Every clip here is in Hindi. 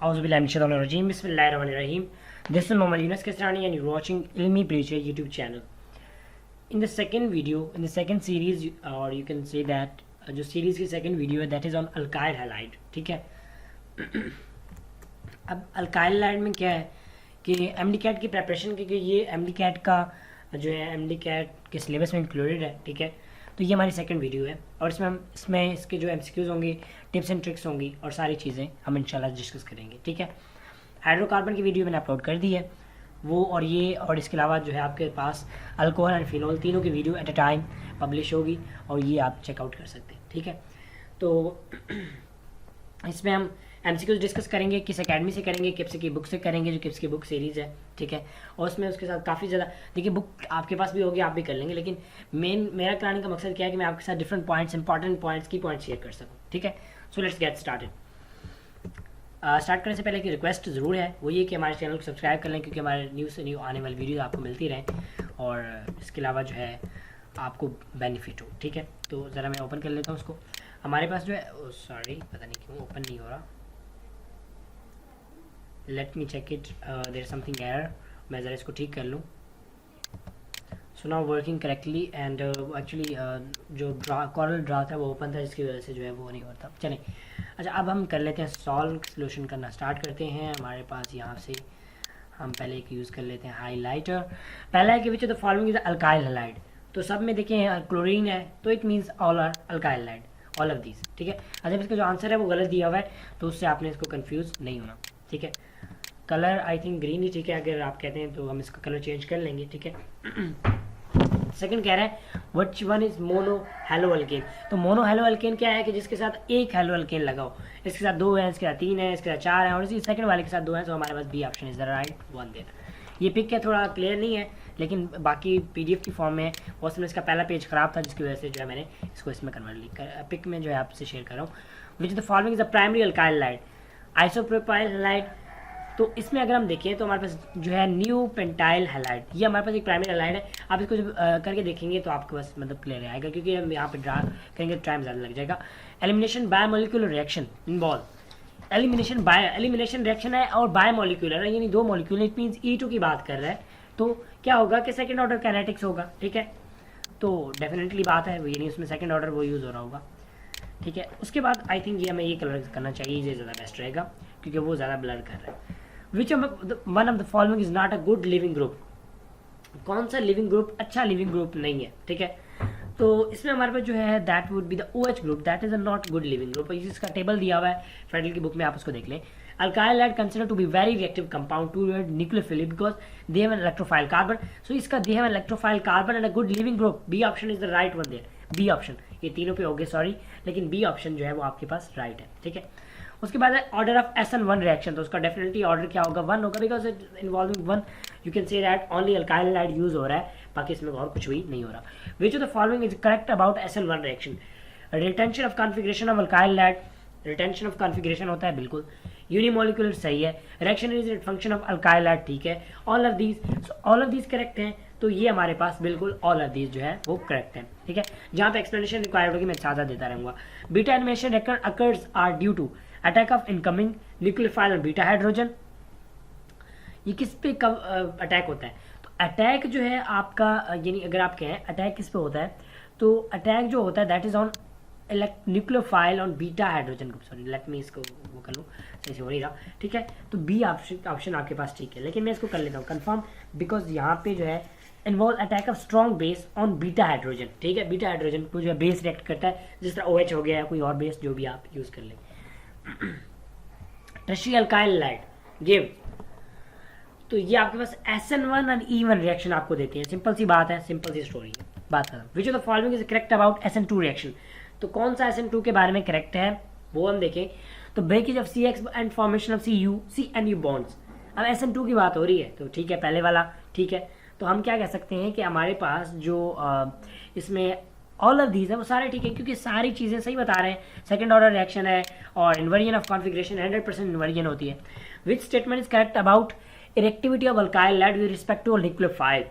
Auzubillahiminash-shaytanir-rajim. Bismillahir-rahmanir-rahim. This is Mohammad Yunus Kasrani and you're watching Ilmi Preacher YouTube channel. In the second video, in the second series, or you can say that जो series की second video है that is on alkyl halide. ठीक है. अब alkyl halide में क्या है कि MD-CAT की प्रेपरेशन के ये MD-CAT का जो है MD-CAT के सिलेबस में इंक्लूडेड है. ठीक है. तो ये हमारी सेकंड वीडियो है और इसमें इसके जो MCQs होंगे, टिप्स एंड ट्रिक्स होंगी और सारी चीज़ें हम इंशाल्लाह डिस्कस करेंगे. ठीक है. हाइड्रोकार्बन की वीडियो मैंने अपलोड कर दी है वो, और ये और इसके अलावा जो है आपके पास अल्कोहल एंड फिनोल तीनों की video at a time publish होगी और ये आप चेकआउट कर सकते हैं. ठीक है. तो इसमें हम MCQs डिस्कस करेंगे, किस एकेडमी से करेंगे, किप्स की बुक से करेंगे, जो किप्स की बुक सीरीज़ है. ठीक है. और उसमें उसके साथ काफ़ी ज़्यादा देखिए बुक आपके पास भी होगी, आप भी कर लेंगे, लेकिन मेरा कराने का मकसद क्या है कि मैं आपके साथ डिफरेंट पॉइंट्स, इंपॉर्टेंट पॉइंट्स, की पॉइंट्स शेयर कर सकूँ. ठीक है. So let's get started. Start करने से पहले एक रिक्वेस्ट ज़रूर है, वो ये कि हमारे चैनल को सब्सक्राइब कर लें, क्योंकि हमारे न्यू से न्यू आने वाली वीडियो आपको मिलती रहें और इसके अलावा जो है आपको बेनिफिट हो. ठीक है. तो ज़रा मैं ओपन कर लेता हूँ उसको. हमारे पास जो है सॉरी पता नहीं क्यों ओपन नहीं हो रहा. Let me check it. There something error. मैं ज़रा इसको ठीक कर लूँ. So now working correctly and actually जो कॉरल ड्रा था वो ओपन था, जिसकी वजह से जो है वो नहीं होता. चलें. अच्छा, अब हम कर लेते हैं सॉल्व सोल्यूशन करना स्टार्ट करते हैं. हमारे पास यहाँ से हम पहले एक यूज़ कर लेते हैं हाईलाइटर. पहला है कि which of the following is alkyl halide. तो सब में देखें क्लोरीन है तो it means all are alkyl halide, all of these. ठीक है. अच्छा, इसका जो आंसर है वो गलत दिया हुआ है तो उससे आपने इसको कन्फ्यूज़ नहीं होना. ठीक है. कलर आई थिंक ग्रीन ही ठीक है. अगर आप कहते हैं तो हम इसका कलर चेंज कर लेंगे. ठीक है. सेकंड कह रहा है which one is mono hello alkane. तो मोनो हेलो अल्केन क्या है कि जिसके साथ एक हेलो अल्केन लगाओ. इसके साथ दो है, इसके साथ तीन है, इसके साथ चार है और इसी सेकंड वाले के साथ दो है. तो हमारे पास B option is the right one there. ये पिक है थोड़ा क्लियर नहीं है, लेकिन बाकी PDF की फॉर्म में बहुत समय इसका पहला पेज खराब था, जिसकी वजह से जो है मैंने इसको इसमें कन्वर्ट कर पिक में जो है आपसे शेयर कर रहा हूँ. Which the following is the primary alkyl halide. Isopropyl halide. तो इसमें अगर हम देखें तो हमारे पास जो है न्यू पेंटाइल हैलाइड, ये हमारे पास एक प्राइमरी हैलाइड है. आप इसको जब करके देखेंगे तो आपके पास मतलब क्लियर आएगा, क्योंकि हम यहाँ पे ड्रा करेंगे तो टाइम ज़्यादा लग जाएगा. Elimination biomolecular reaction involve. Elimination reaction है और बायोमोलिकुलर है, यानी दो मॉलिक्यूल. इट मीन्स E2 की बात कर रहा है. तो क्या होगा कि सेकेंड ऑर्डर कैनेटिक्स होगा. ठीक है. तो डेफिनेटली बात है, यानी उसमें सेकेंड ऑर्डर वो यूज़ हो रहा होगा. ठीक है. उसके बाद आई थिंक ये हमें ये कलर करना चाहिए, ये ज़्यादा बेस्ट रहेगा क्योंकि वो ज़्यादा ब्लर कर रहा है. Which one of the following is not a good leaving group. कौन सा लिविंग ग्रुप अच्छा लिविंग ग्रुप नहीं है. ठीक है. तो इसमें हमारे पास जो है that would be the OH group, that is a not good leaving group. इसका टेबल दिया हुआ है फेडरल की बुक में, आप उसको देख लें. Alkyl halide consider to be very reactive compound toward nucleophilic because they have an electrophile carbon. So इसका they have an electrophile carbon and a good leaving group. B option is the right one there. B option. ये तीनों पे हो गए सॉरी, लेकिन बी ऑप्शन जो है वो आपके पास राइट है. ठीक है. उसके बाद है ऑर्डर ऑफ SN1 रिएक्शन. तो उसका डेफिनेटली ऑर्डर क्या होगा, वन होगा, because it involving one. You can say that only alkyl halide use हो रहा है, बाकी इसमें और कुछ भी नहीं हो रहा. विच of the following is correct about SN1 reaction. Retention of configuration of alkyl halide. Retention of configuration होता है बिल्कुल. यूनिमोलिकुलर सही है. Reaction is function of alkyl halide ठीक है. ऑल ऑफ दीज करेक्ट हैं. तो ये हमारे पास बिल्कुल ऑल ऑफ दीज जो है वो करेक्ट है. ठीक है. जहाँ पे एक्सप्लेनेशन रिक्वायर्ड होगी मैं साझा देता रहूँगा. Beta elimination occurs are due to attack of incoming nucleophile और बीटा हाइड्रोजन. ये किस पे कब अटैक होता है. तो अटैक जो है आपका यानी अगर आप कहें अटैक किस पे होता है, तो अटैक जो होता है that is on nucleophile on beta hydrogen group. Sorry let me इसको वो कर लूँ, सही से हो नहीं रहा. ठीक है. तो बी ऑप्शन आपके पास ठीक है, लेकिन मैं इसको कर लेता हूँ कंफर्म, बिकॉज यहाँ पे जो है involve attack of strong base on beta hydrogen. ठीक है. बीटा हाइड्रोजन को जो है बेस रिएक्ट करता है, जिस तरह OH हो गया या कोई और बेस जो भी आप यूज़ कर लें. Tertiary alkyl halide give. तो ये आपके पास SN1 और E1 रिएक्शन आपको देती है. सिंपल सी बात है, सिंपल सी स्टोरी है, बात खत्म. विच of the following is correct about SN2 reaction. तो कौन सा SN2 के बारे में करेक्ट है वो हम देखें. तो breakage of CX and formation of CNU bonds. अब SN2 की बात हो रही है तो ठीक है, पहले वाला ठीक है. तो हम क्या कह सकते हैं कि हमारे पास जो इसमें ऑल ऑफ दीज है वो सारे ठीक है, क्योंकि सारी चीज़ें सही बता रहे हैं. सेकंड ऑर्डर रिएक्शन है और इन्वर्जन ऑफ कॉन्फिगरेशन 100% इन्वर्जन होती है. Which statement is correct about reactivity of alkyl halide with respect to nucleophile.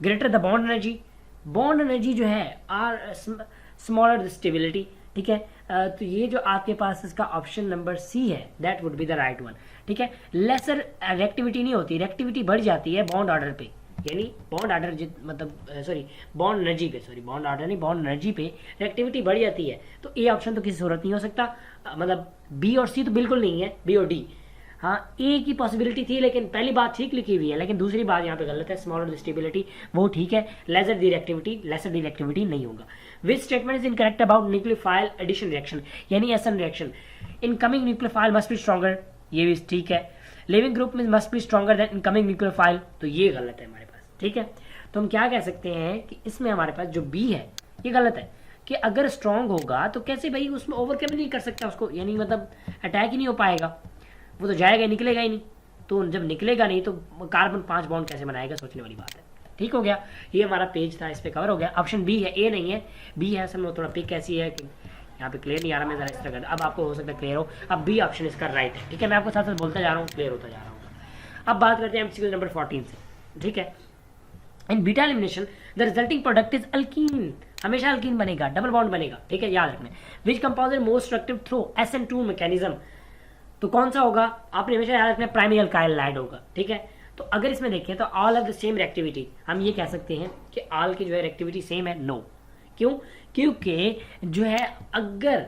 Greater the bond energy. Bond energy जो है आर स्मॉलर द स्टेबिलिटी. ठीक है. तो ये जो आपके पास इसका ऑप्शन नंबर सी है that would be the right one, ठीक है। लेसर रिएक्टिविटी नहीं होती, रिएक्टिविटी बढ़ जाती है बॉन्ड ऑर्डर पे, यानी बॉन्ड ऑर्डर मतलब सॉरी बॉन्ड एनर्जी पे, सॉरी बॉन्ड ऑर्डर नहीं बॉन्ड एनर्जी पे रिएक्टिविटी बढ़ जाती है। तो ए ऑप्शन तो किसी सूरत नहीं हो सकता, मतलब बी और सी तो बिल्कुल नहीं है, बी और डी। हाँ ए की पॉसिबिलिटी थी, लेकिन पहली बात ठीक लिखी हुई है, लेकिन दूसरी बात यहाँ पे गलत है, स्मॉलर स्टेबिलिटी वो ठीक है, लेसर रिएक्टिविटी नहीं होगा। Which statement is incorrect about nucleophile addition reaction, यानी SN reaction, incoming nucleophile must be stronger, ये भी ठीक है। लिविंग ग्रुप में must be stronger than incoming nucleophile, तो ये गलत है हमारे पास, ठीक है। तो हम क्या कह सकते हैं कि इसमें हमारे पास जो बी है ये गलत है, कि अगर स्ट्रॉन्ग होगा तो कैसे भाई उसमें ओवरकम नहीं कर सकता उसको, यानी मतलब अटैक ही नहीं हो पाएगा, वो तो जाएगा निकलेगा ही नहीं, तो जब निकलेगा नहीं तो कार्बन 5 बॉन्ड कैसे बनाएगा, सोचने वाली बात है। ठीक हो गया, ये हमारा पेज था, इस पे कवर हो गया। ऑप्शन बी है, ए नहीं है, बी है। असल में थोड़ा पिक ऐसी है कि यहाँ पे क्लियर नहीं आ रहा, मैं जरा इस तरह कर, अब आपको हो सकता है क्लियर हो। अब बी ऑप्शन इसका राइट है, ठीक है। मैं आपको साथ साथ बोलता जा रहा हूँ, क्लियर होता जा रहा हूँ। अब बात करते हैं एमसीक्यू नंबर 14 से, ठीक है। In beta elimination the resulting product is alkene, हमेशा अल्कीन बनेगा, डबल बॉन्ड बनेगा, ठीक है, याद रखना। Which compound is most reactive through SN2 mechanism, तो कौन सा होगा, आपने हमेशा याद रखना, प्राइमरी अल्काइल हैलाइड होगा, ठीक है। तो अगर इसमें देखें तो all of the same reactivity, हम ये कह सकते हैं कि ऑल की जो है रिएक्टिविटी सेम है, नो। क्यों? क्योंकि जो है अगर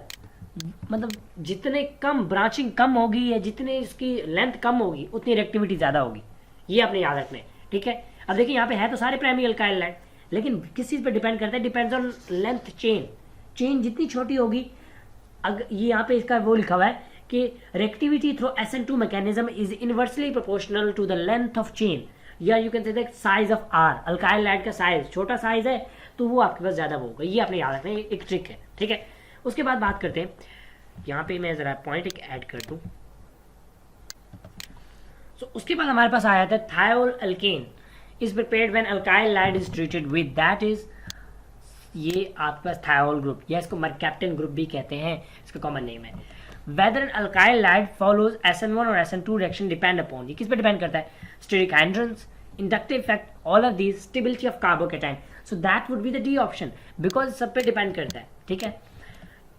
मतलब जितने कम ब्रांचिंग कम होगी या जितने इसकी लेंथ कम होगी उतनी रिएक्टिविटी ज्यादा होगी, ये आपने याद रखना है, ठीक है। अब देखिए यहाँ पे है तो सारे प्राइमरी अल्काइल हैलाइड, लेकिन किस चीज पे डिपेंड करता है, डिपेंड्स ऑन लेंथ चेन जितनी छोटी होगी, अगर ये यहाँ पे इसका वो लिखा हुआ है कि reactivity through SN2 mechanism is inversely proportional to the length of chain, या you can say that size of R, alkyl halide का साइज छोटा साइज है तो वो आपके पास ज्यादा होगा, ये आपने याद रखना है, एक ट्रिक है, ठीक है। उसके बाद बात करते हैं, यहाँ पे मैं जरा पॉइंट एक ऐड कर दूं। उसके बाद हमारे पास आया था thiol alkane is prepared when alkyl halide is treated with, that is ये आपके पास थायोल ग्रुप, या इसको मर्कैप्टन ग्रुप भी कहते हैं, इसका कॉमन नेम है। Whether an alkyl halide follows SN1 और SN2 रिएक्शन डिपेंड अपॉन, ये किस पे डिपेंड करता है, steric hindrance, inductive effect, all of these, stability of carbocation, so that would be the D option, because सब पे डिपेंड करता है, ठीक है।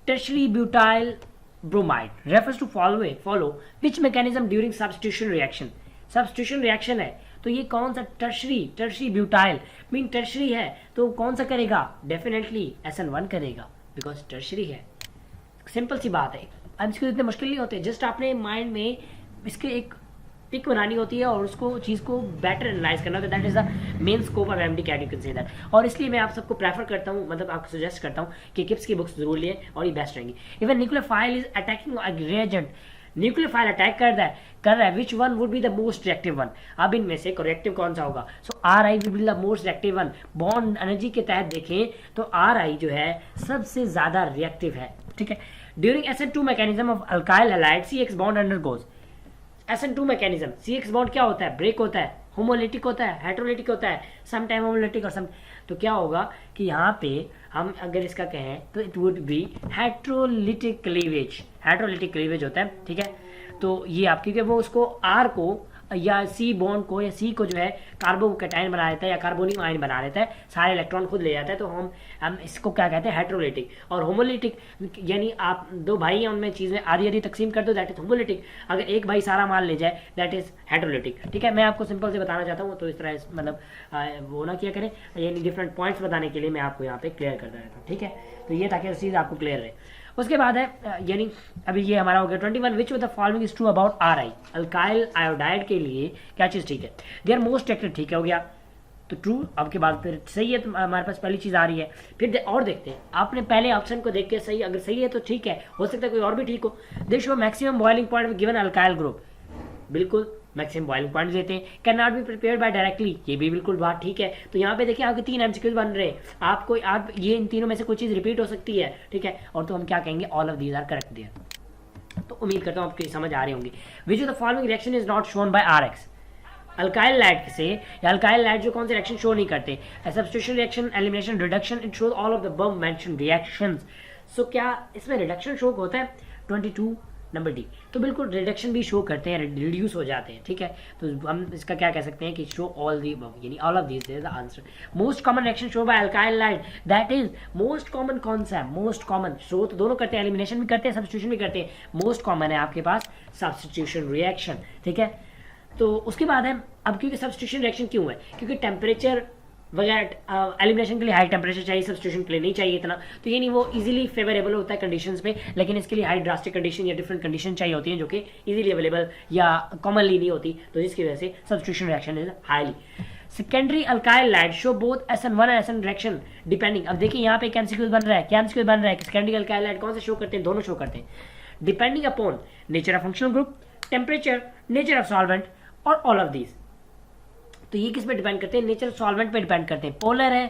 Tertiary butyl bromide refers to follow which mechanism during substitution reaction, substitution reaction है तो ये कौन सा, टर्शरी ब्यूटाइल मीन टर्शरी है तो कौन सा करेगा, डेफिनेटली SN1 करेगा, बिकॉज टर्शरी है, सिंपल सी बात है। अब इसको इतने मुश्किल नहीं होते, जस्ट आपने माइंड में इसके एक पिक बनानी होती है और उसको चीज़ को बेटर एनालाइज करना होता है, that is the main scope of MD CAT, you can say that. और इसलिए मैं आप सबको प्रेफर करता हूँ, मतलब आपको सजेस्ट करता हूँ कि किप्स की बुक्स जरूर लिए और ये बेस्ट रहेंगी। Even nucleophile is attacking reagent, nucleophile attack कर रहा है which one would be the most reactive one, अब इनमें से रिएक्टिव कौन सा होगा, सो RI will be the most reactive one. Bond energy के तहत देखें तो RI जो है सबसे ज्यादा रिएक्टिव है, ठीक है। During SN2 mechanism of alkyl halide CX bond undergoes, SN2 mechanism, CX bond क्या होता है, ब्रेक होता है, होमोलिटिक होता है, हेटेरोलिटिक होता है, सम टाइम होमोलिटिक और सम, तो क्या होगा कि यहाँ पे हम अगर इसका कहें तो it would B heterolytic cleavage होता है, ठीक है। तो ये आप क्योंकि वो उसको R को या C बॉन्ड को या C को जो है कार्बोकैटायन बना देता है या कार्बोनियम आयन बना देता है, सारे इलेक्ट्रॉन खुद ले जाता है, तो हम इसको क्या कहते हैं, हेटेरोलिटिक। और होमोलिटिक यानी आप दो भाई हैं उनमें चीज़ें आधी तकसीम कर दो, दैट इज होमोलिटिक। अगर एक भाई सारा माल ले जाए दैट इज हेटेरोलिटिक, ठीक है। मैं आपको सिंपल से बताना चाहता हूँ, तो इस तरह मतलब वो ना किया करें, यानी डिफरेंट पॉइंट्स बताने के लिए मैं आपको यहाँ पे क्लियर करता रहता हूँ, ठीक है। तो ये ताकि चीज़ आपको क्लियर रहे। उसके बाद है यानी अभी ये हमारा हो गया 21, विच of the following is true about RI, alkyl iodide के लिए क्या चीज़ ठीक है, दे आर मोस्ट रिएक्टिव, ठीक है हो गया, तो ट्रू। अब के बाद फिर सही है, तो हमारे पास पहली चीज़ आ रही है। फिर और देखते हैं, आपने पहले ऑप्शन को देख के सही, अगर सही है तो ठीक है, हो सकता है कोई और भी ठीक हो। दे show maximum boiling point given alkyl group, बिल्कुल मैक्सिमम बॉइलिंग पॉइंट देते हैं। Can not be prepared by directly, ये भी बिल्कुल बात ठीक है। तो यहाँ पे देखिए आपके 3 MCQs बन रहे हैं, आप ये इन तीनों में से कोई चीज़ रिपीट हो सकती है, ठीक है। और तो हम क्या कहेंगे, all of these are correct there. तो उम्मीद करता हूँ आपको समझ आ रही होंगी। Which of the following reaction is not shown by RX, alkyl halide से या अल्काइल हैलाइड जो कौन से रिएक्शन शो नहीं करते, substitution reaction, elimination, reduction, it shows all of the above mentioned reactions. So क्या इसमें रिडक्शन शो होता है, 22, नंबर डी। तो बिल्कुल रिडक्शन भी शो करते हैं, रिड्यूस हो जाते हैं, ठीक है। तो हम इसका क्या कह सकते हैं कि शो ऑल दी अबव, यानी all of this is the answer. Most common reaction show by alkyl halide, that is most common. कौन सा है मोस्ट कॉमन? शो तो दोनों करते हैं, एलिमिनेशन भी करते हैं, सब्स्टिट्यूशन भी करते हैं। मोस्ट कॉमन है आपके पास सब्स्टिट्यूशन रिएक्शन, ठीक है। तो उसके बाद है अब, क्योंकि सब्स्टिट्यूशन रिएक्शन क्यों है? क्योंकि टेम्परेचर वगैरह एलिमिनेशन के लिए हाई टेम्परेचर चाहिए, सब्स्टिट्यूशन के लिए नहीं चाहिए इतना, तो ये नहीं वो इजीली फेवरेबल होता है कंडीशंस पे, लेकिन इसके लिए हाई ड्रास्टिक कंडीशन या डिफरेंट कंडीशन चाहिए होती हैं जो कि इजीली अवेलेबल या कॉमनली नहीं होती, तो जिसकी वजह से substitution reaction is highly. Secondary alkyl light show both SN1 और SN रिएक्शन डिपेंडिंग। अब देखिए यहाँ पे एक एमसीक्यू बन रहा है, क्या एमसीक्यू बन रहा है कि सेकेंडरी अल्काइल लाइट कौन से शो करते हैं? दोनों शो करते हैं। Depending upon nature of functional group, temperature, nature of solvent और ऑल ऑफ दीज। तो ये किस पे डिपेंड करते हैं? नेचर सॉल्वेंट पे डिपेंड करते हैं। पोलर है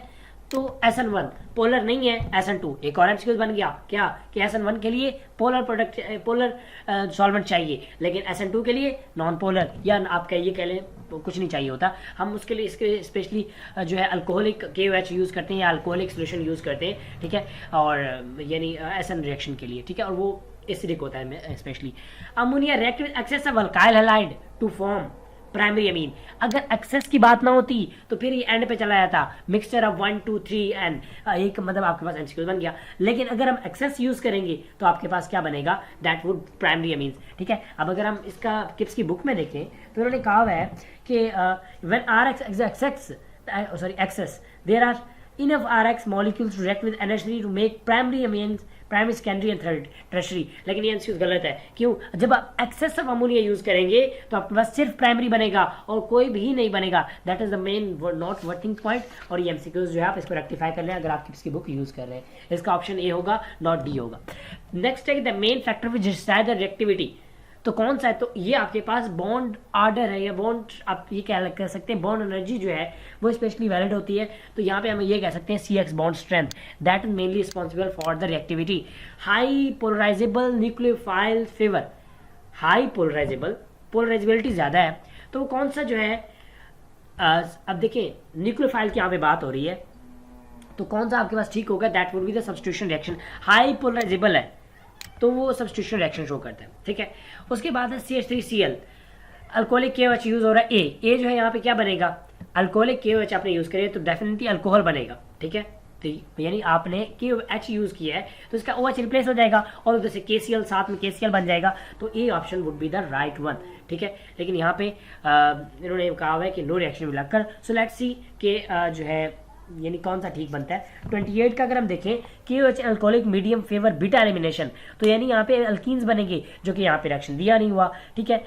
तो SN1, पोलर नहीं है SN2। एक और एमसीक्यू बन गया क्या कि SN1 के लिए पोलर प्रोडक्ट, पोलर सॉल्वेंट चाहिए, लेकिन SN2 के लिए नॉन पोलर, या आप ये कह लें कुछ नहीं चाहिए होता। हम उसके लिए इसके स्पेशली जो है अल्कोहलिक KOH यूज़ करते हैं या अल्कोहलिक सोल्यूशन यूज़ करते हैं, ठीक है, और यानी SN रिएक्शन के लिए, ठीक है, और वो एसिडिक होता है specially. Ammonia react with excess of alkyl halide to form primary amine. अगर एक्सेस की बात ना होती तो फिर ये एंड पे चला जाता, मिक्सचर ऑफ 1 2 3 एंड एक मतलब आपके पास एमसीक्यू बन गया। लेकिन अगर हम एक्सेस यूज करेंगे तो आपके पास क्या बनेगा? दैट वुड प्राइमरी अमीन्स, ठीक है। अब अगर हम इसका किप्स की बुक में देखें तो उन्होंने कहा हुआ है कि when excess there are enough RX molecules to react with NH3 to make primary amines, primary, secondary and tertiary. लेकिन ये एमसीक्यू गलत है। क्यों? जब आप एक्सेस ऑफ अमोनिया यूज करेंगे तो आपके पास सिर्फ प्राइमरी बनेगा और कोई भी नहीं बनेगा। That is the main not working point. और ये एमसीक्यूज जो है आप इसको रेक्टिफाई कर लें अगर आप किसी बुक यूज कर रहे हैं। इसका ऑप्शन ए होगा, नॉट डी होगा। नेक्स्ट है the main factor which decide the reactivity. तो कौन सा है? तो ये आपके पास बॉन्ड आर्डर है या बॉन्ड, आप ये क्या कह सकते हैं, बॉन्ड एनर्जी जो है वो स्पेशली वैलिड होती है। तो यहाँ पे हम ये कह सकते हैं CX bond strength, that is mainly responsible for the reactivity. High polarisable nucleophile favour, high polarisability ज़्यादा है, तो वो कौन सा जो है? अब देखिए न्यूक्लियोफाइल की यहाँ पे बात हो रही है, तो कौन सा आपके पास ठीक होगा? That would be the substitution reaction. High polarisable है तो वो सब्स्टिट्यूशन रिएक्शन शो करता है, ठीक है। उसके बाद है CH3Cl, अल्कोहलिक KOH यूज हो रहा है। ए जो है यहाँ पे क्या बनेगा? अल्कोहलिक KOH आपने यूज करे तो डेफिनेटली अल्कोहल बनेगा, ठीक है। तो यानी आपने KOH यूज किया है तो इसका OH रिप्लेस हो जाएगा और उधर से KCl साथ में KCl बन जाएगा, तो ए option would be the right one, ठीक है। लेकिन यहाँ पे इन्होंने कहा हुआ है कि no reaction will occur. So let's see के जो है यानी कौन सा ठीक बनता है। 28 का अगर हम देखें KOH alcoholic medium favour beta elimination, तो यानी यहाँ पे अल्कीन्स बनेंगे जो कि यहाँ पे रिएक्शन दिया नहीं हुआ, ठीक है।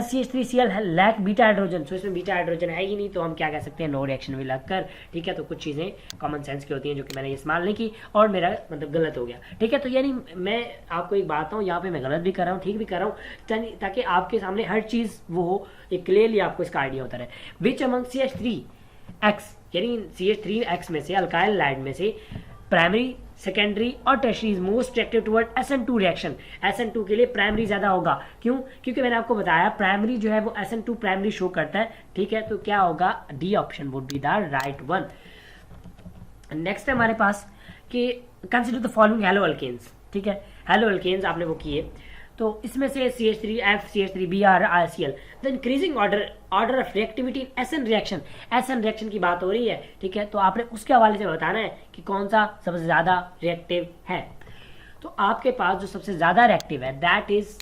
CH3Cl लैक बीटा हाइड्रोजन, तो इसमें बीटा हाइड्रोजन है ही नहीं, तो हम क्या कह सकते हैं? नो रिएक्शन विल अकर, ठीक है। तो कुछ चीज़ें कॉमन सेंस की होती हैं जो कि मैंने इस्तेमाल नहीं की और मेरा मतलब गलत हो गया, ठीक है। तो यानी मैं आपको एक बात हूँ, यहाँ पे मैं गलत भी कर रहा हूँ, ठीक भी कर रहा हूँ, ताकि आपके सामने हर चीज़ वो हो, एक क्लियरली आपको इसका आइडिया होता रहे। विच अमंग CH3X, यानी CH3X में से अल्काइल लाइड में से प्राइमरी, सेकेंडरी और tertiary is most reactive toward SN2 reaction. SN2 के लिए प्राइमरी ज्यादा होगा। क्यों? क्योंकि मैंने आपको बताया प्राइमरी जो है वो SN2 प्राइमरी शो करता है, ठीक है। तो क्या होगा? D option would be the right one. Next है हमारे पास कि consider the following haloalkanes, ठीक है। हैलो अल्केन्स आपने वो किए, तो इसमें से CH3F, CH3Br, RCl। The increasing order of reactivity in SN reaction, SN reaction की बात हो रही है, ठीक है। तो आपने उसके हवाले से बताना है कि कौन सा सबसे ज्यादा रिएक्टिव है। तो आपके पास जो सबसे ज्यादा रिएक्टिव है दैट इज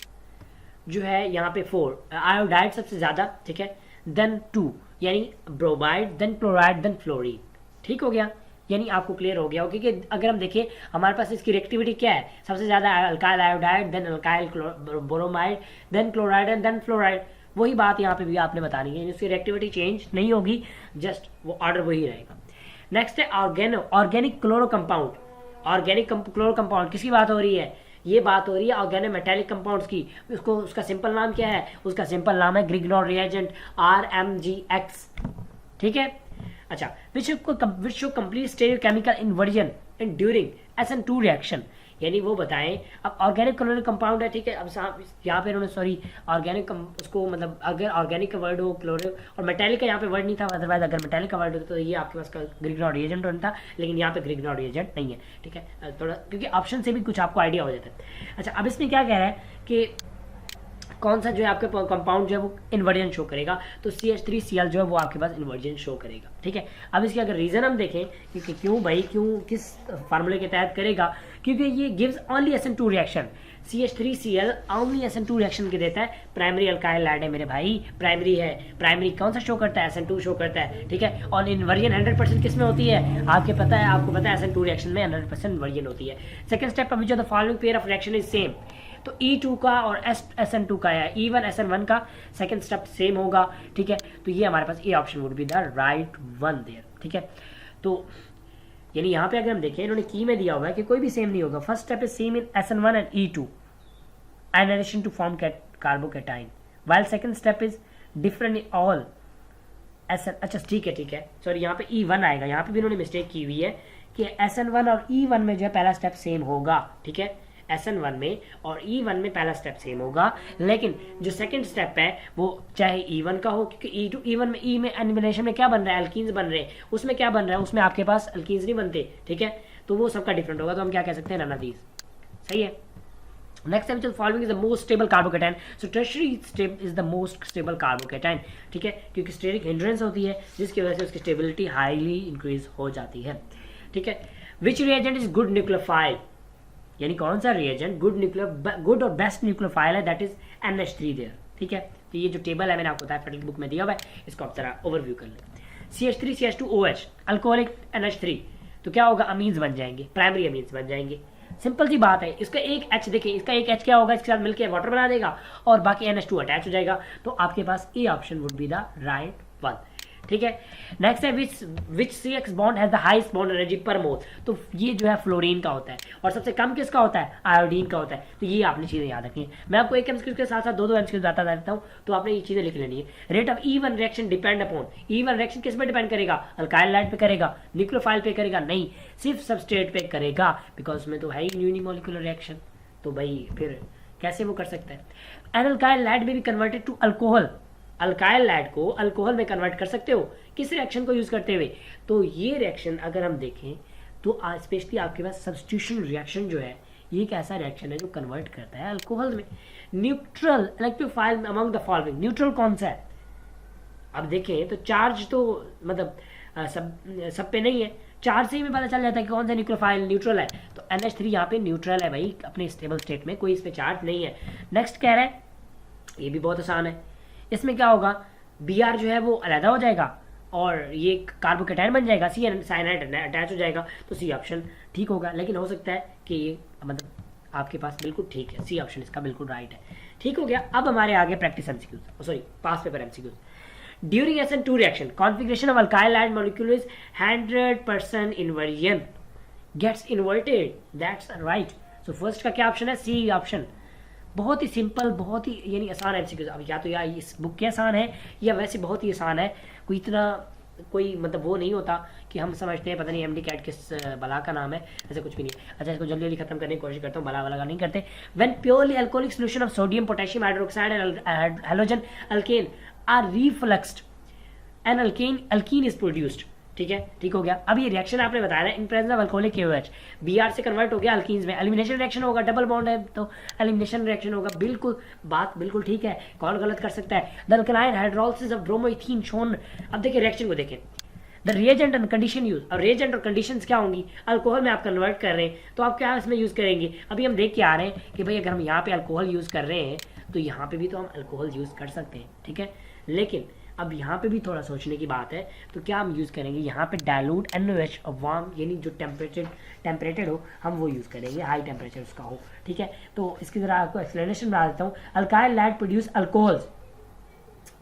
जो है यहाँ पे 4 आयोडाइड सबसे ज्यादा, ठीक है, देन 2 यानी bromide, then chloride, then fluorine, ठीक हो गया। यानी आपको क्लियर हो गया होगा कि अगर हम देखें हमारे पास इसकी रिएक्टिविटी क्या है, सबसे ज्यादा alkyl iodide, then alkyl bromide, then chloride and then fluoride. वही बात यहाँ पे भी आपने बतानी है, इसकी रिएक्टिविटी चेंज नहीं होगी, जस्ट वो ऑर्डर वही रहेगा। नेक्स्ट है organic chloro compound. Organic chloro compound किसकी बात हो रही है? ये बात हो रही है ऑर्गेनो मेटेलिक कंपाउंड्स की। उसका सिंपल नाम क्या है? उसका सिंपल नाम है ग्रिग्नॉर रिएजेंट, RMGX, ठीक है। अच्छा, which show complete stereochemical inversion in during SN2 reaction, यानी वो बताएं। अब ऑर्गेनिक क्लोरिक कंपाउंड है, ठीक है। अब यहाँ पे इन्होंने ऑर्गेनिक उसको मतलब अगर ऑर्गेनिक का वर्ड हो क्लोरिक और मेटेलिक का यहाँ पे वर्ड नहीं था, अदरवाइज अगर मेटेलिक का वर्ड होता तो ये आपके पास ग्रिग्नॉर रिएजेंट होता, लेकिन यहाँ पे ग्रिग्नॉर रिएजेंट नहीं है, ठीक है। थोड़ा क्योंकि ऑप्शन से भी कुछ आपको आइडिया हो जाता है। अच्छा, अब इसमें क्या कह रहा है कि कौन सा जो है आपके कंपाउंड जो है वो इन्वर्जन शो करेगा, तो CH3Cl जो है वो आपके पास इन्वर्जन शो करेगा। ठीक है, अब इसके अगर रीजन हम देखें कि क्यों भाई, क्यों किस फार्मूले के तहत करेगा, क्योंकि ये gives only SN2 reaction. CH3Cl only SN2 reaction के देता है। प्राइमरी अल्काइल लाइड है मेरे भाई, प्राइमरी है, प्राइमरी कौन सा शो करता है, SN2 शो करता है। ठीक है, और इन्वर्जन 100% किस में होती है, आपको पता है SN2 रिएक्शन में 100% इन्वर्जन होती है। सेकंड स्टेप अभी जो the following pair of reaction is same, तो E2 का और SN2 का है, E1 SN1 का सेकंड स्टेप सेम होगा। ठीक है, तो ये हमारे पास A option would be the right one there. ठीक है, तो यानी यहाँ पे अगर हम देखें, इन्होंने की में दिया हुआ है कि कोई भी सेम नहीं होगा। First step is same in SN1 and E2 ionisation to form carbocation, while second step is different in all SN। अच्छा ठीक है, सॉरी यहाँ पे E1 आएगा, यहाँ पे भी इन्होंने मिस्टेक की हुई है कि SN1 और E1 में जो है पहला स्टेप सेम होगा। ठीक है, SN1 में और E1 में पहला स्टेप सेम होगा, लेकिन जो सेकंड स्टेप है वो चाहे E1 का हो, क्योंकि E1 में E में एनिमेशन में क्या बन रहा है, अल्कीन्स बन रहे हैं, उसमें क्या बन रहा है, उसमें आपके पास अल्कीन्स नहीं बनते। ठीक है, तो वो सबका डिफरेंट होगा, तो हम क्या कह सकते हैं, नन ऑफ दीज। सही है। Next time following is the most stable carbocation, so tertiary step is the most stable carbocation. ठीक है, क्योंकि स्टेरिक हिंड्रेंस होती है जिसकी वजह से उसकी स्टेबिलिटी हाईली इंक्रीज हो जाती है। ठीक है, विच रिएजेंट इज गुड न्यूक्लियोफाइल, यानी कौन सा रिएजेंट गुड और बेस्ट न्यूक्लियोफाइल है, दैट इज NH3 देयर। ठीक है, तो ये जो टेबल है मैंने आपको बताया फेडरल बुक में दिया हुआ है, इसको आप जरा ओवरव्यू कर लें। CH3CH2OH अल्कोहलिक NH3, तो क्या होगा, अमीन्स बन जाएंगे, प्राइमरी अमीन्स बन जाएंगे। सिंपल सी बात है, इसका एक H देखिए, इसका एक H क्या होगा, इसके साथ मिलकर वाटर बना देगा और बाकी NH2 अटैच हो जाएगा, तो आपके पास A option would be the right one. ठीक है, नेक्स्ट है which CX bond has the highest bond energy per mole, तो ये जो है फ्लोरीन का होता है, और सबसे कम किसका होता है, आयोडीन का होता है। तो ये आपने चीजें याद रखनी है। मैं आपको एक MCQ के साथ साथ दो MCQ बताता रहता हूँ, तो आपने ये चीजें लिख लेनी है। Rate of E1 reaction depend upon, E1 reaction किस पे डिपेंड करेगा, अल्काइल लाइड पे करेगा, न्यूक्लियोफाइल पे करेगा, नहीं सिर्फ सबस्ट्रेट पे करेगा, बिकॉज उसमें तो है ही यूनिमोलिकुलर रिएक्शन, तो भाई फिर कैसे वो कर सकता है। एन अल्काइल लाइड में भी कन्वर्टेड टू अल्कोहल, अल्काइल लाइड को अल्कोहल में कन्वर्ट कर सकते हो किस रिएक्शन को यूज करते हुए, तो ये रिएक्शन अगर हम देखें तो स्पेशली आपके पास सब्स्टिट्यूशन रिएक्शन जो है, ये एक ऐसा रिएक्शन है जो कन्वर्ट करता है अल्कोहल में। Neutral electrophile among the following, neutral कौन सा है, अब देखें तो चार्ज तो मतलब सब पे नहीं है, चार्ज से ही में पता चल जाता है कि कौन सा न्यूक्लियोफाइल न्यूट्रल है, तो NH3 यहाँ पे न्यूट्रल है भाई, अपने स्टेबल स्टेट में कोई इस पे चार्ज नहीं है। नेक्स्ट कह रहा है, ये भी बहुत आसान है, इसमें क्या होगा, Br जो है वो अलहदा हो जाएगा और ये कार्बोकेटाइन बन जाएगा, C साइनाइड अटैच हो जाएगा, तो C ऑप्शन ठीक होगा। लेकिन हो सकता है कि ये मतलब आपके पास बिल्कुल ठीक है, C ऑप्शन इसका बिल्कुल राइट है। ठीक हो गया। अब हमारे आगे practice MCQs, sorry past paper MCQs। During SN2 reaction configuration of alkyl halide molecule is 100% inversion gets inverted, that's right. So first का क्या ऑप्शन है, C ऑप्शन। बहुत ही सिंपल, बहुत ही यानी आसान MCQs। अब या तो यार इस बुक के आसान है या वैसे बहुत ही आसान है, कोई इतना कोई मतलब वो नहीं होता कि हम समझते हैं पता नहीं MD कैट किस बला का नाम है, ऐसा कुछ भी नहीं। अच्छा, इसको जल्दी जल्दी खत्म करने की कोशिश करता हूँ, बला वाला का नहीं करते। When purely alcoholic solution of sodium potassium hydroxide and halogen alkane are refluxed an alkene is produced. ठीक है, ठीक हो गया। अब ये रिएक्शन आपने बताया in presence of alcoholic KOH, Br से कन्वर्ट हो गया अल्कीन्स में, एलिमिनेशन रिएक्शन होगा, डबल बॉन्ड है तो एलिमिनेशन रिएक्शन होगा। बिल्कुल बात बिल्कुल ठीक है, कौन गलत कर सकता है। The alkaline hydrolysis of bromoethane shown. अब देखिए रिएक्शन को देखें, the reagent and condition use. अब रिएजेंट और कंडीशंस क्या होंगी, अल्कोहल में आप कन्वर्ट कर रहे हैं तो आप क्या इसमें यूज करेंगे। अभी हम देख के आ रहे हैं कि भाई अगर हम यहाँ पे अल्कोहल यूज कर रहे हैं तो यहाँ पे भी तो हम अल्कोहल यूज कर सकते हैं। ठीक है, लेकिन अब यहाँ पे भी थोड़ा सोचने की बात है, तो क्या हम यूज़ करेंगे यहाँ पे डायलूट NaOH और वार्म, यानी जो टेम्परेचर हो हम वो यूज़ करेंगे, हाई टेम्परेचर उसका हो। ठीक है, तो इसकी ज़रा आपको एक्सप्लेनेशन बता देता हूँ। Alkyl halide produce alcohols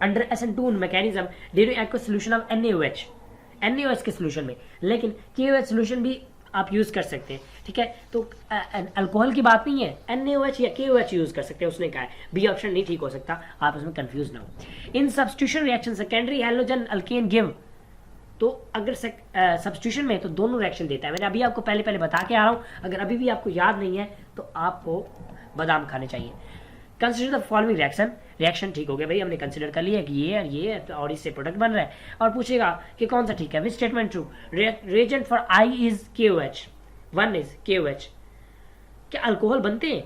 under SN2 mechanism during aqueous solution of NaOH के सोल्यूशन में, लेकिन KOH सोल्यूशन भी आप यूज़ कर सकते हैं। ठीक है, तो अल्कोहल की बात नहीं है, NaOH या KOH यूज़ कर सकते हैं, उसने कहा है। बी ऑप्शन नहीं ठीक हो सकता, आप उसमें कंफ्यूज ना हो। In substitution reaction secondary halogen alkane give, तो अगर सब्स्टिट्यूशन में तो दोनों रिएक्शन देता है। मैंने अभी आपको पहले बता के आ रहा हूँ, अगर अभी भी आपको याद नहीं है तो आपको बादाम खाने चाहिए। कंसिडर द फॉलोइंग रिएक्शन ठीक हो गया भाई, हमने कंसिडर कर लिया कि ये और इससे प्रोडक्ट बन रहा है, और पूछेगा कि कौन सा ठीक है। Which statement true, reagent for I is KOH, 1 is KOH। क्या अल्कोहल बनते हैं?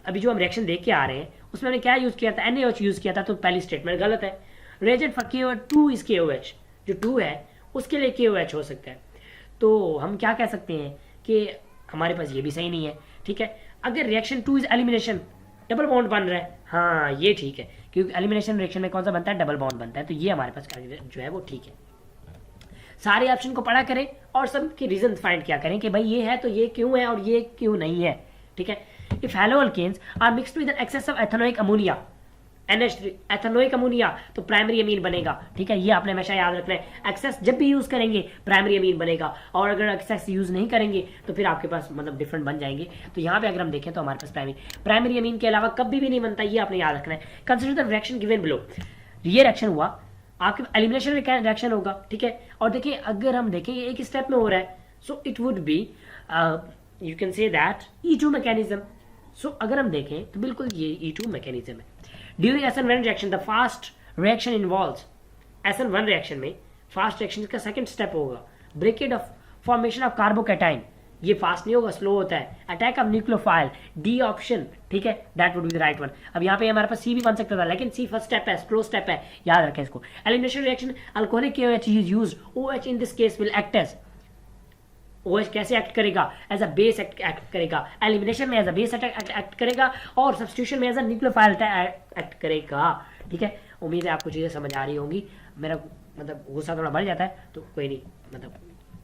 अभी जो हम रिएक्शन देख के आ रहे हैं उसमें हमने क्या यूज़ किया था, NaOH यूज़ किया था, तो पहली स्टेटमेंट गलत है। Reagent for KO2 is KOH, जो 2 है उसके लिए KOH हो सकता है। तो हम क्या कह सकते हैं कि हमारे पास ये भी सही नहीं है, ठीक है। अगर reaction 2 is elimination, double bond बन रहा है, हाँ ये ठीक है, क्योंकि एलिमिनेशन रिएक्शन में कौन सा बनता है, डबल बॉन्ड बनता है, तो ये हमारे पास जो है वो ठीक है। सारे ऑप्शन को पढ़ा करें और सब के रीजन फाइंड किया करें कि भाई ये है तो ये क्यों है और ये क्यों नहीं है, ठीक है। If haloalkanes are mixed with an excess of ethanoic ammonia, NH3 ethanoic ammonia, तो प्राइमरी अमीन बनेगा, ठीक है। ये आपने हमेशा याद रखना है, एक्सेस जब भी यूज करेंगे प्राइमरी अमीन बनेगा, और अगर एक्सेस यूज नहीं करेंगे तो फिर आपके पास मतलब डिफरेंट बन जाएंगे। तो यहाँ पे अगर हम देखें तो हमारे पास प्राइमरी अमीन के अलावा कभी भी नहीं बनता, ये आपने याद रखना है। Consider the reaction given below, ये रिएक्शन हुआ आपके एलिमिनेशन रिएक्शन होगा, ठीक है। और देखिए अगर हम देखें ये एक स्टेप में हो रहा है, so it would be you can say that E2 mechanism. So अगर हम देखें तो बिल्कुल ये E2 मैकेनिज्म है। During SN1 reaction the fast reaction involves, SN1 reaction में फास्ट रिएक्शन का सेकंड स्टेप होगा breakage of formation of carbocation, ये फास्ट नहीं होगा, स्लो होता है। Attack of nucleophile, D option, ठीक है, that would be the right one. अब यहाँ पे हमारे पास सी भी बन सकता था, लेकिन सी फर्स्ट स्टेप है, स्लो स्टेप है, याद रखें इसको। Elimination reaction alcoholic KOH is used, OH in this case will act as, OH कैसे एक्ट करेगा, एज अ बेस एक्ट करेगा, एलिमिनेशन में एज अ बेस एक्ट करेगा, और सब्स्टिट्यूशन में एज अ न्यूक्लियोफाइल एक्ट करेगा, ठीक है। उम्मीद है आपको चीज़ें समझ आ रही होंगी। मेरा मतलब गुस्सा थोड़ा बढ़ जाता है तो कोई नहीं, मतलब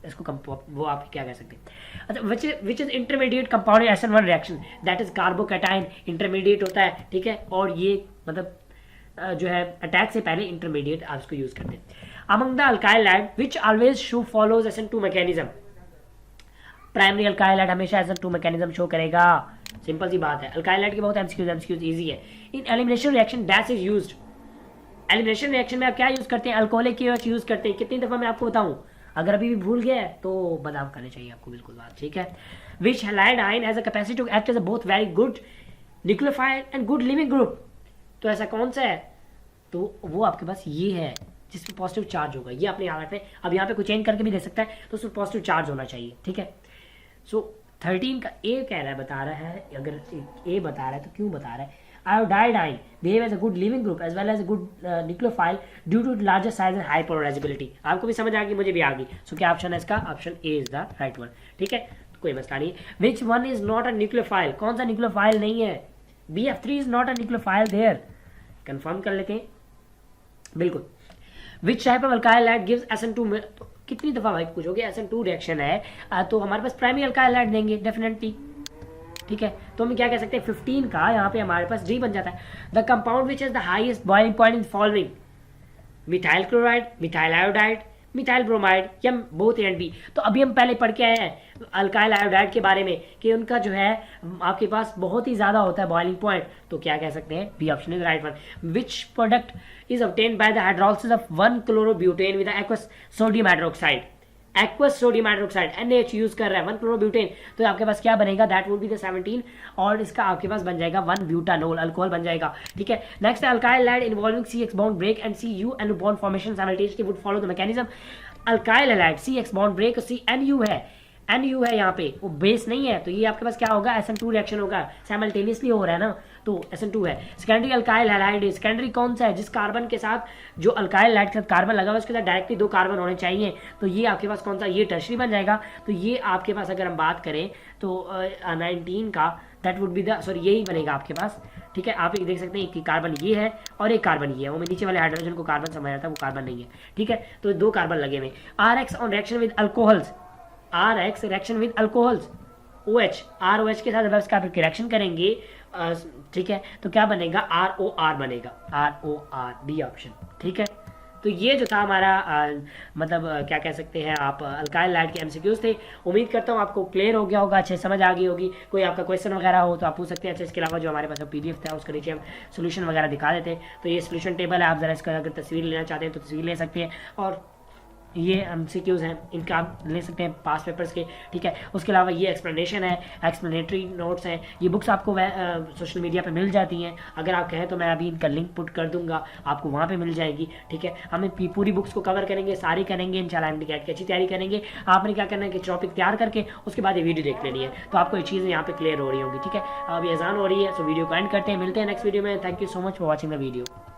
इसको वो आप क्या कह सकते हैं। अच्छा, which is intermediate compound SN1 reaction, that is carbocation, intermediate होता है, ठीक है। और ये मतलब जो है अटैक से पहले इंटरमीडिएट आप इसको यूज करते हैं। Among the alkyl had which always show follows SN2 mechanism, primary alkyl had हमेशा SN2 मैकेनिज्म शो करेगा, सिंपल सी बात है। अल्काइल हैड के बहुत एमसीक्यूज इजी है। In elimination reaction dash is used, elimination reaction में आप क्या यूज करते हैं, अल्कोहलिक KOH यूज करते हैं। कितनी दफा मैं आपको बताऊं, अगर अभी भी भूल गया है तो बदाम करने चाहिए आपको, बिल्कुल बात ठीक है। Which halide ion has a capacity to act as a both very good nucleophile and good leaving group, तो ऐसा कौन सा है, तो वो आपके पास ये है जिसमें पॉजिटिव चार्ज होगा, ये आपने याद रखना है। अब यहाँ पे कोई चेंज करके भी दे सकता है, तो उसमें पॉजिटिव चार्ज होना चाहिए, ठीक है। सो 13 का ए कह रहा है, बता रहा है, अगर ए बता रहा है तो क्यों बता रहा है, iodide ion behave as a good living group as well as a good nucleophile due to larger size and high polarizability। आपको भी समझ आ गई, मुझे भी आ गई। सो क्या ऑप्शन है इसका, option A is the right one, ठीक है, तो कोई मसला नहीं। Which one is not a nucleophile, कौन सा न्यूक्लियोफाइल नहीं है, BF3 is not a nucleophile there, confirm कर लेते हैं बिल्कुल। Which type of alkyl halide gives SN2 में, तो कितनी दफा भाई पूछोगे, SN2 रिएक्शन है तो हमारे पास प्राइमरी अल्काइल हैड देंगे डेफिनेटली, ठीक है। तो हम क्या कह सकते हैं 15 का यहाँ पे हमारे पास डी बन जाता है। The compound which is the highest boiling point in following, methyl chloride, methyl iodide, methyl bromide, या बोथ ए एंड बी। तो अभी हम पहले पढ़ के आए हैं अल्काइल आयोडाइड के बारे में कि उनका जो है आपके पास बहुत ही ज्यादा होता है बॉइलिंग पॉइंट, तो क्या कह सकते हैं, B option is right one. Which product is obtained by the hydrolysis of 1 chlorobutane with aqueous sodium hydroxide, aqueous sodium hydroxide NaH use कर रहा है 1 क्लोरोब्यूटेन, तो आपके पास क्या बनेगा, दैट वुड बी द 17, और इसका आपके पास बन जाएगा 1 ब्यूटानोल अल्कोहल बन जाएगा, ठीक है। नेक्स्ट है alkyl halide involving CX bond break and CU and bond formation simultaneously would follow the mechanism. Alkyl halide CX bond break और CNU है यहाँ पे, वो बेस नहीं है, तो ये आपके पास क्या होगा, SN2 रिएक्शन होगा, साइमल्टेनियसली हो रहा है ना, तो SN2 है। सेकेंडरी अल्काइल हैलाइड, सेकेंडरी कौन सा है, जिस कार्बन के साथ जो अल्काइल हैलाइड के साथ कार्बन लगा हुआ है उसके साथ डायरेक्टली 2 कार्बन होने चाहिए, तो ये आपके पास कौन सा, ये टर्शरी बन जाएगा। तो ये आपके पास अगर हम बात करें तो 19 का that would be the, sorry यही बनेगा आपके पास, ठीक है। आप देख सकते हैं कि कार्बन ये है और एक कार्बन ये है, वो मैं नीचे वाले हाइड्रोजन को कार्बन समझ रहा था, वो कार्बन नहीं है, ठीक है। तो 2 कार्बन लगे हुए। RX on reaction with alcohols, RX reaction with alcohols, OH ROH के साथ जब इसका रिएक्शन करेंगे, ठीक है, तो क्या बनेगा, ROR बनेगा, ROR, बी ऑप्शन, ठीक है। तो ये जो था हमारा मतलब क्या कह सकते हैं आप, अल्काइल हैलाइड के MCQs थे। उम्मीद करता हूँ आपको क्लियर हो गया होगा, अच्छे समझ आ गई होगी। कोई आपका क्वेश्चन वगैरह हो तो आप पूछ सकते हैं। अच्छा, इसके अलावा जो हमारे पास PDF था उसके नीचे हम सोल्यूशन वगैरह दिखा देते हैं। तो ये सोल्यूशन टेबल है, आप जरा इसका अगर तस्वीर लेना चाहते हैं तो तस्वीर ले सकते हैं, और ये MCQs हैं, इनका आप ले सकते हैं पास पेपर्स के, ठीक है। उसके अलावा ये एक्सप्लेनेशन है, एक्सप्लेनेटरी नोट्स हैं, ये बुक्स आपको सोशल मीडिया पे मिल जाती हैं। अगर आप कहें तो मैं अभी इनका लिंक पुट कर दूंगा, आपको वहाँ पे मिल जाएगी, ठीक है। हम पूरी बुक्स को कवर करेंगे, सारी करेंगे इंशाल्लाह, एमडी कैट की अच्छी तैयारी करेंगे। आपने क्या करना है कि टॉपिक तैयार करके उसके बाद ये वीडियो देख लेनी है, तो आपको ये चीज़ें यहाँ पे क्लियर हो रही होंगी, ठीक है। अभी अजान हो रही है, सो वीडियो को एंड करते हैं, मिलते हैं नेक्स्ट वीडियो में। Thank you so much for watching the video.